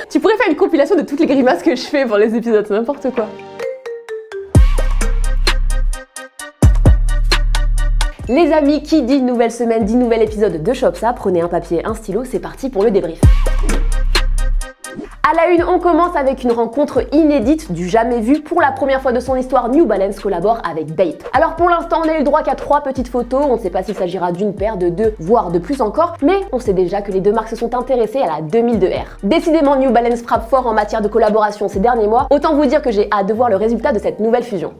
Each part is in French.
Tu pourrais faire une compilation de toutes les grimaces que je fais pour les épisodes, c'est n'importe quoi. Les amis, qui dit nouvelle semaine, dit nouvel épisode de Shopsa. Prenez un papier, un stylo, c'est parti pour le débrief. À la une, on commence avec une rencontre inédite, du jamais vu. Pour la première fois de son histoire, New Balance collabore avec Bape. Alors pour l'instant, on a eu le droit qu'à 3 petites photos. On ne sait pas s'il s'agira d'une paire, de 2, voire de plus encore. Mais on sait déjà que les deux marques se sont intéressées à la 2002R. Décidément, New Balance frappe fort en matière de collaboration ces derniers mois. Autant vous dire que j'ai hâte de voir le résultat de cette nouvelle fusion.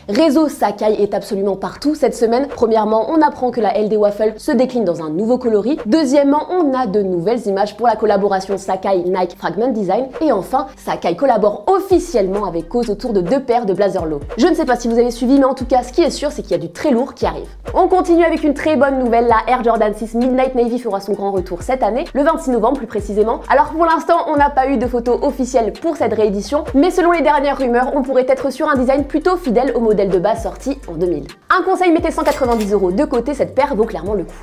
Réseau Sacai est absolument partout cette semaine. Premièrement, on apprend que la LD Waffle se décline dans un nouveau coloris. Deuxièmement, on a de nouvelles images pour la collaboration Sacai Nike Fragment Design. Et enfin, Sacai collabore officiellement avec Cause autour de 2 paires de Blazer Low. Je ne sais pas si vous avez suivi, mais en tout cas, ce qui est sûr, c'est qu'il y a du très lourd qui arrive. On continue avec une très bonne nouvelle. La Air Jordan 6 Midnight Navy fera son grand retour cette année, le 26 novembre plus précisément. Alors pour l'instant, on n'a pas eu de photos officielles pour cette réédition, mais selon les dernières rumeurs, on pourrait être sur un design plutôt fidèle au modèle de base sorti en 2000. Un conseil, mettez 190 € de côté, cette paire vaut clairement le coup.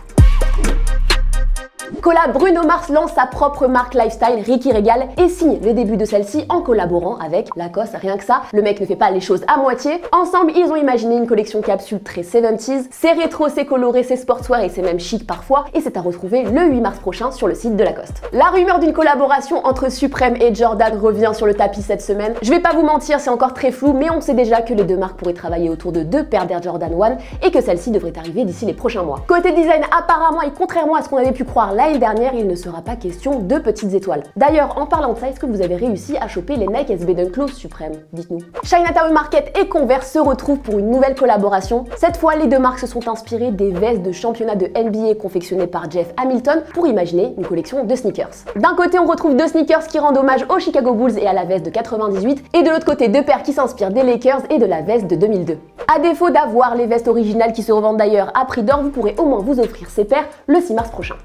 Collab, Bruno Mars lance sa propre marque lifestyle, Ricky Regal, et signe le début de celle-ci en collaborant avec Lacoste. Rien que ça, le mec ne fait pas les choses à moitié. Ensemble, ils ont imaginé une collection capsule très 70s. C'est rétro, c'est coloré, c'est sportswear et c'est même chic parfois. Et c'est à retrouver le 8 mars prochain sur le site de Lacoste. La rumeur d'une collaboration entre Supreme et Jordan revient sur le tapis cette semaine. Je vais pas vous mentir, c'est encore très flou, mais on sait déjà que les deux marques pourraient travailler autour de 2 paires d'Air Jordan 1 et que celle-ci devrait arriver d'ici les prochains mois. Côté design, apparemment, et contrairement à ce qu'on avait pu croire l'année dernière, il ne sera pas question de petites étoiles. D'ailleurs, en parlant de ça, est-ce que vous avez réussi à choper les Nike SB Dunk Low Supreme? Dites-nous. Chinatown Market et Converse se retrouvent pour une nouvelle collaboration. Cette fois, les deux marques se sont inspirées des vestes de championnat de NBA confectionnées par Jeff Hamilton pour imaginer une collection de sneakers. D'un côté, on retrouve 2 sneakers qui rendent hommage aux Chicago Bulls et à la veste de 98, et de l'autre côté, 2 paires qui s'inspirent des Lakers et de la veste de 2002. À défaut d'avoir les vestes originales qui se revendent d'ailleurs à prix d'or, vous pourrez au moins vous offrir ces paires le 6 mars prochain.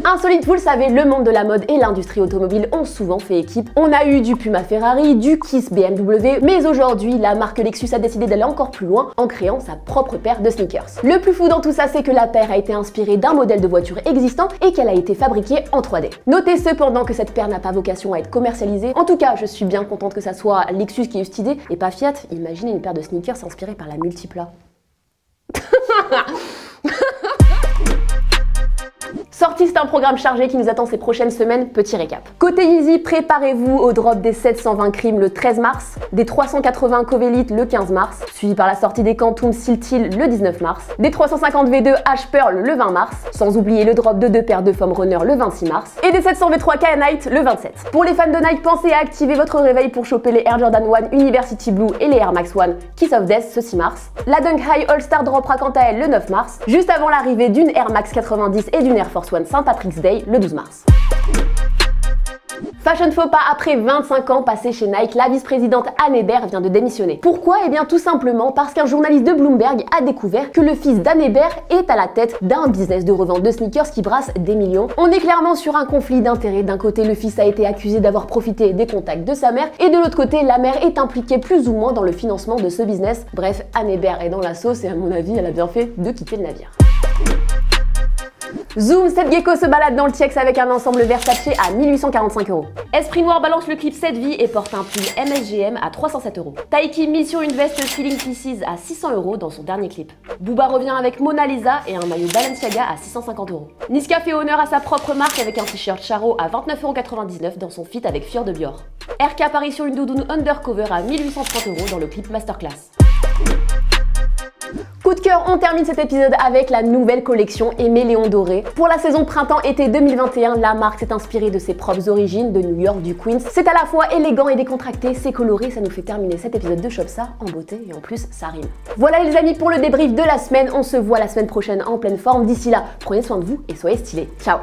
Insolite, vous le savez, le monde de la mode et l'industrie automobile ont souvent fait équipe. On a eu du Puma Ferrari, du Kiss BMW, mais aujourd'hui, la marque Lexus a décidé d'aller encore plus loin en créant sa propre paire de sneakers. Le plus fou dans tout ça, c'est que la paire a été inspirée d'un modèle de voiture existant et qu'elle a été fabriquée en 3D. Notez cependant que cette paire n'a pas vocation à être commercialisée. En tout cas, je suis bien contente que ça soit Lexus qui ait eu cette idée et pas Fiat. Imaginez une paire de sneakers inspirée par la Multipla. Sorti, c'est un programme chargé qui nous attend ces prochaines semaines. Petit récap. Côté Yeezy, préparez-vous au drop des 720 Cream le 13 mars, des 380 Covelite le 15 mars, suivi par la sortie des Quantum Steel le 19 mars, des 350 V2 H Pearl le 20 mars, sans oublier le drop de 2 paires de Foam Runner le 26 mars, et des 700 V3 Knight le 27. Pour les fans de Nike, pensez à activer votre réveil pour choper les Air Jordan 1 University Blue et les Air Max 1 Kiss of Death ce 6 mars. La Dunk High All Star droppera quant à elle le 9 mars, juste avant l'arrivée d'une Air Max 90 et d'une Air Force One St. Patrick's Day le 12 mars. Fashion faux pas, après 25 ans passés chez Nike, la vice-présidente Anne Hébert vient de démissionner. Pourquoi? Eh bien tout simplement parce qu'un journaliste de Bloomberg a découvert que le fils d'Anne Hébert est à la tête d'un business de revente de sneakers qui brasse des millions. On est clairement sur un conflit d'intérêts. D'un côté, le fils a été accusé d'avoir profité des contacts de sa mère, et de l'autre côté, la mère est impliquée plus ou moins dans le financement de ce business. Bref, Anne Hébert est dans la sauce et à mon avis, elle a bien fait de quitter le navire. Zoom, cette gecko se balade dans le TX avec un ensemble Versace à 1845 €. Esprit Noir balance le clip Cette Vie et porte un pull MSGM à 307 €. Taiki mise sur une veste Feeling Pieces à 600 € dans son dernier clip. Booba revient avec Mona Lisa et un maillot Balenciaga à 650 €. Niska fait honneur à sa propre marque avec un t-shirt Charo à 29,99 € dans son feat avec Fior de Bior. RK apparaît sur une doudoune undercover à 1830 € dans le clip Masterclass. Coup de cœur, on termine cet épisode avec la nouvelle collection Aimé Léon Doré. Pour la saison printemps-été 2021, la marque s'est inspirée de ses propres origines de New York, du Queens. C'est à la fois élégant et décontracté, c'est coloré, ça nous fait terminer cet épisode de Shopsa en beauté et en plus ça rime. Voilà les amis pour le débrief de la semaine, on se voit la semaine prochaine en pleine forme. D'ici là, prenez soin de vous et soyez stylés. Ciao!